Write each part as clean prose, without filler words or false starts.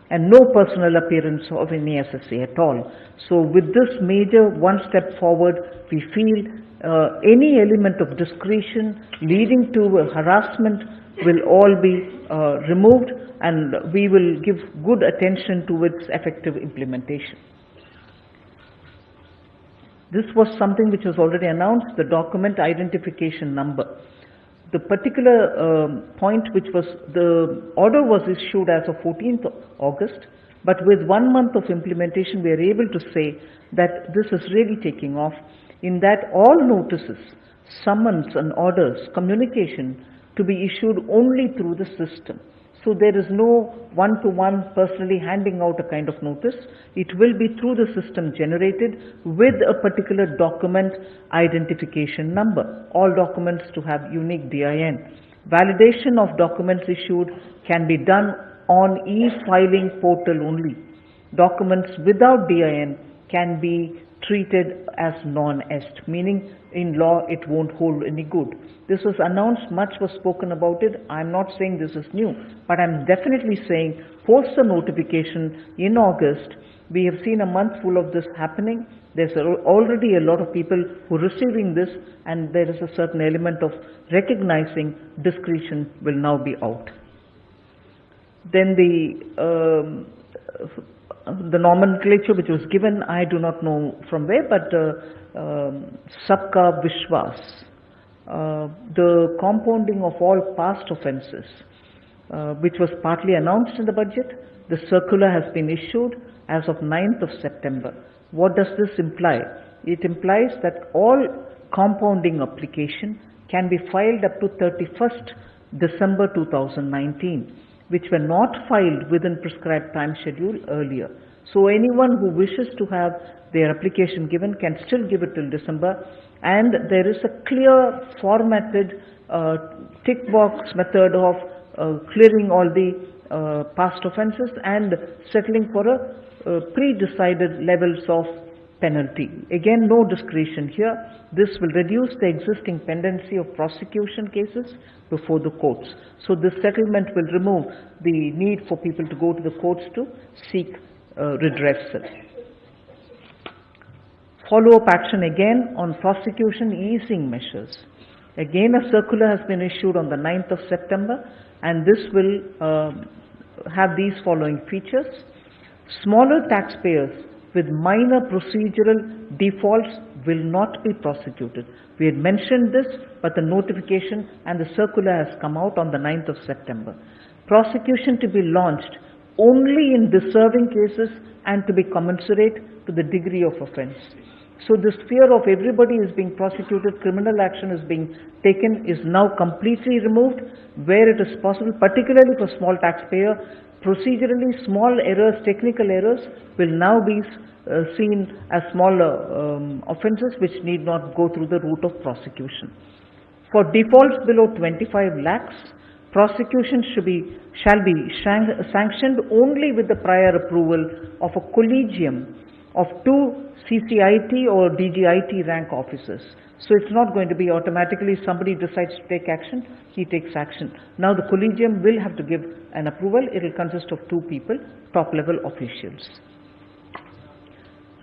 and no personal appearance of any SSA at all. So with this major one step forward, we feel any element of discretion leading to harassment will all be removed, and we will give good attention to its effective implementation. This was something which was already announced, the document identification number. The particular point which was, the order was issued as of 14th August, but with 1 month of implementation we are able to say that this is really taking off, in that all notices, summons and orders, communication to be issued only through the system. So there is no one-to-one personally handing out a kind of notice. It will be through the system generated with a particular document identification number. All documents to have unique DIN. Validation of documents issued can be done on e-filing portal only. Documents without DIN can be treated as non-est, meaning in law it won't hold any good. This was announced, much was spoken about it. I'm not saying this is new, but I'm definitely saying post the notification in August, we have seen a month full of this happening. There's already a lot of people who are receiving this, and there is a certain element of recognizing discretion will now be out. Then the nomenclature which was given, I do not know from where, but Sabka Vishwas, the compounding of all past offences, which was partly announced in the budget. The circular has been issued as of 9th of September. What does this imply? It implies that all compounding application can be filed up to 31st December 2019, which were not filed within prescribed time schedule earlier. So anyone who wishes to have their application given can still give it till December, and there is a clear formatted tick box method of clearing all the past offences and settling for a pre-decided levels of penalty. Again, no discretion here. This will reduce the existing pendency of prosecution cases before the courts. So this settlement will remove the need for people to go to the courts to seek redressal. Follow-up action again on prosecution easing measures. Again, a circular has been issued on the 9th of September, and this will have these following features. Smaller taxpayers with minor procedural defaults will not be prosecuted. We had mentioned this, but the notification and the circular has come out on the 9th of September. Prosecution to be launched only in deserving cases and to be commensurate to the degree of offence. So this fear of everybody is being prosecuted, criminal action is being taken, is now completely removed where it is possible, particularly for small taxpayer. Procedurally, small errors, technical errors will now be seen as small offences which need not go through the route of prosecution. For defaults below 25 lakhs, prosecution shall be sanctioned only with the prior approval of a collegium of 2 CCIT or DGIT rank officers. So it's not going to be automatically somebody decides to take action, he takes action. Now the collegium will have to give an approval. It will consist of 2 people, top level officials.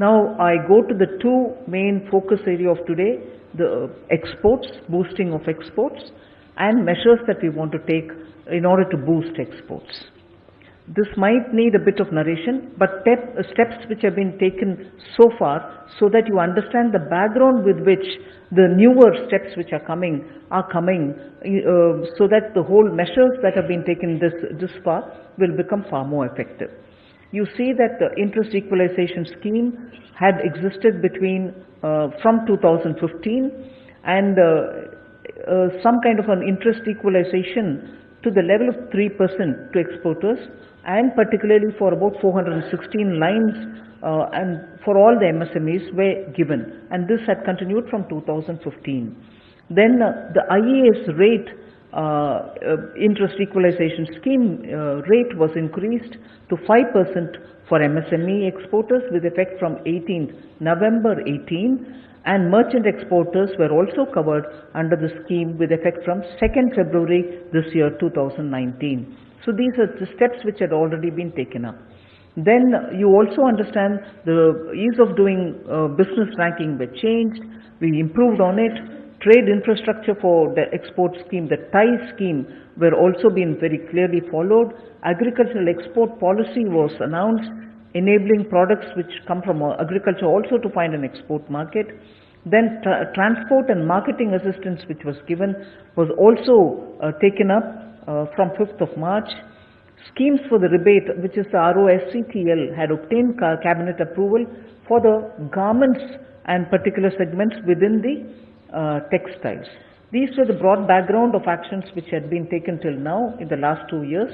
Now I go to the 2 main focus area of today, the exports, boosting of exports, and measures that we want to take in order to boost exports. This might need a bit of narration, but steps which have been taken so far so that you understand the background with which the newer steps which are coming so that the whole measures that have been taken this far will become far more effective. You see that the interest equalization scheme had existed between from 2015, and some kind of an interest equalization to the level of 3% to exporters, and particularly for about 416 lines and for all the MSMEs were given, and this had continued from 2015. Then the IAS rate, interest equalization scheme rate was increased to 5% for MSME exporters with effect from 18th November 18, and merchant exporters were also covered under the scheme with effect from 2nd February this year 2019. So these are the steps which had already been taken up. Then you also understand the ease of doing business ranking were changed. We improved on it. Trade infrastructure for the export scheme, the TIE scheme, were also being very clearly followed. Agricultural export policy was announced, enabling products which come from agriculture also to find an export market. Then transport and marketing assistance which was given was also taken up from 5th of March. Schemes for the rebate, which is the ROSCTL, had obtained cabinet approval for the garments and particular segments within the textiles. These were the broad background of actions which had been taken till now in the last 2 years,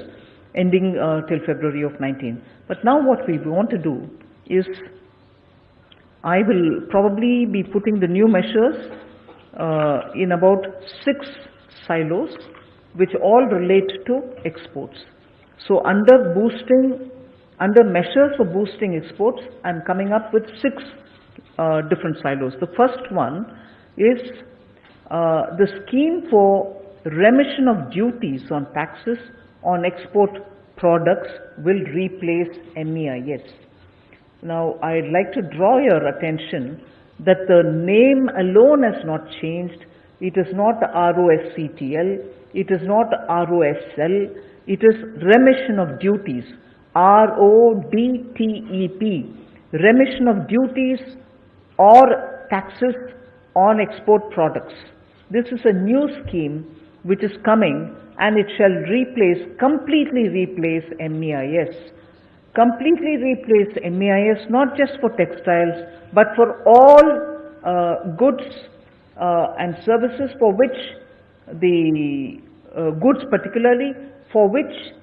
ending till February of 19. But now what we want to do is, I will probably be putting the new measures in about 6 silos which all relate to exports. So under measures for boosting exports, I am coming up with 6 different silos. The first one is the scheme for remission of duties on taxes on export products will replace MEIS. Now, I'd like to draw your attention that the name alone has not changed. It is not ROSCTL, it is not ROSL, it is remission of duties, RODTEP, remission of duties or taxes on export products. This is a new scheme which is coming, and it shall completely replace MEIS. Completely replace MEIS, not just for textiles, but for all goods and services for which the goods particularly, for which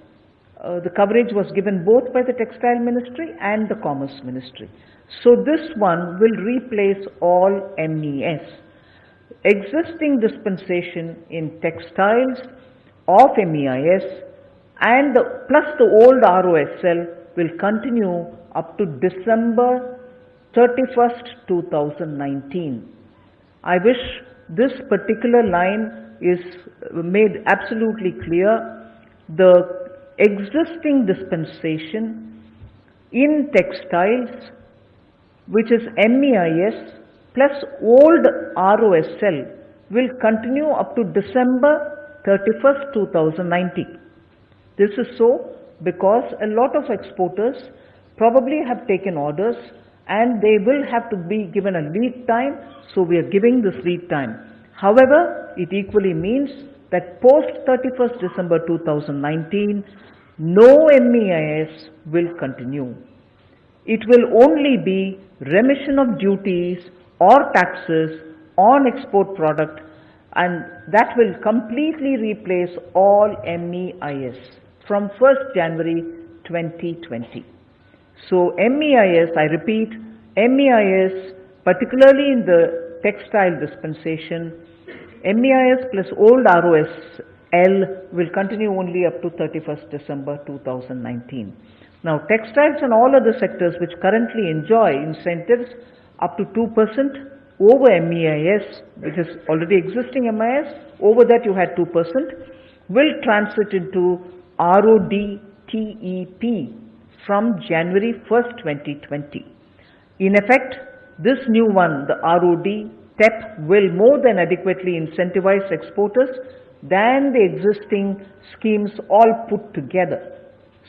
the coverage was given both by the Textile Ministry and the Commerce Ministry. So this one will replace all MES. Existing dispensation in textiles of MEIS and plus the old ROSL will continue up to December 31st, 2019. I wish this particular line is made absolutely clear. The existing dispensation in textiles, which is MEIS plus old ROSL, will continue up to December 31st, 2019. This is so because a lot of exporters probably have taken orders and they will have to be given a lead time, so we are giving this lead time. However, it equally means that post 31st December 2019, no MEIS will continue. It will only be remission of duties or taxes on export product, and that will completely replace all MEIS from 1st January 2020. So MEIS, I repeat, MEIS, particularly in the textile dispensation, MEIS plus old ROSL will continue only up to 31st December 2019. Now, textiles and all other sectors which currently enjoy incentives up to 2% over MEIS, which is already existing MEIS, over that you had 2%, will transit into RODTEP from January 1st, 2020. In effect, this new one, the RODTEP, will more than adequately incentivize exporters than the existing schemes all put together.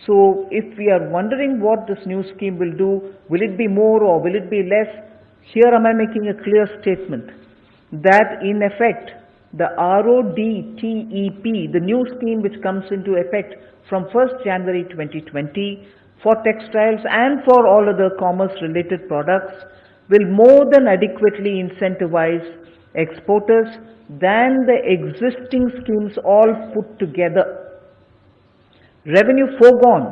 So if we are wondering what this new scheme will do, will it be more or will it be less? Here am I making a clear statement that in effect the RODTEP, the new scheme which comes into effect from 1st January 2020 for textiles and for all other commerce related products, will more than adequately incentivize exporters than the existing schemes all put together. Revenue foregone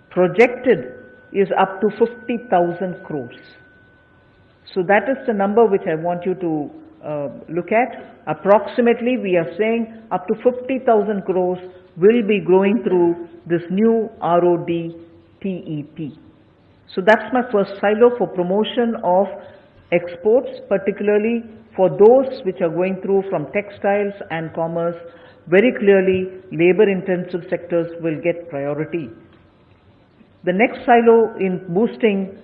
projected is up to 50,000 crores. So that is the number which I want you to look at. Approximately we are saying up to 50,000 crores will be going through this new RODTEP. So that's my first silo for promotion of exports, particularly for those which are going through from textiles and commerce very clearly labor intensive sectors will get priority. The next silo in boosting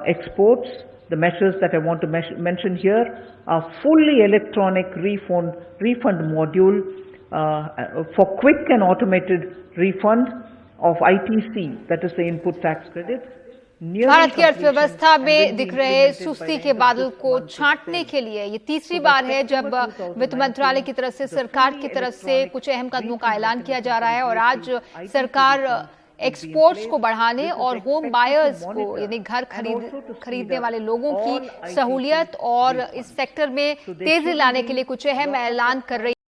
exports, the measures that I want to mention here are fully electronic refund module for quick and automated refund of ITC, that is the input tax credit. Bharat की अर्थव्यवस्था में दिख रहे सुस्ती के बादल को छांटने के लिए ये तीसरी बार है जब वित्त मंत्रालय की तरफ से, सरकार की तरफ से कुछ अहम कदमों का ऐलान किया जा रहा है। और आज सरकार एक्सपोर्ट्स को बढ़ाने और होम बायर्स को, यानी घर खरीदने वाले लोगों की सहूलियत और इस सेक्टर में तेजी लाने के लिए कुछ अहम ऐलान कर रही है।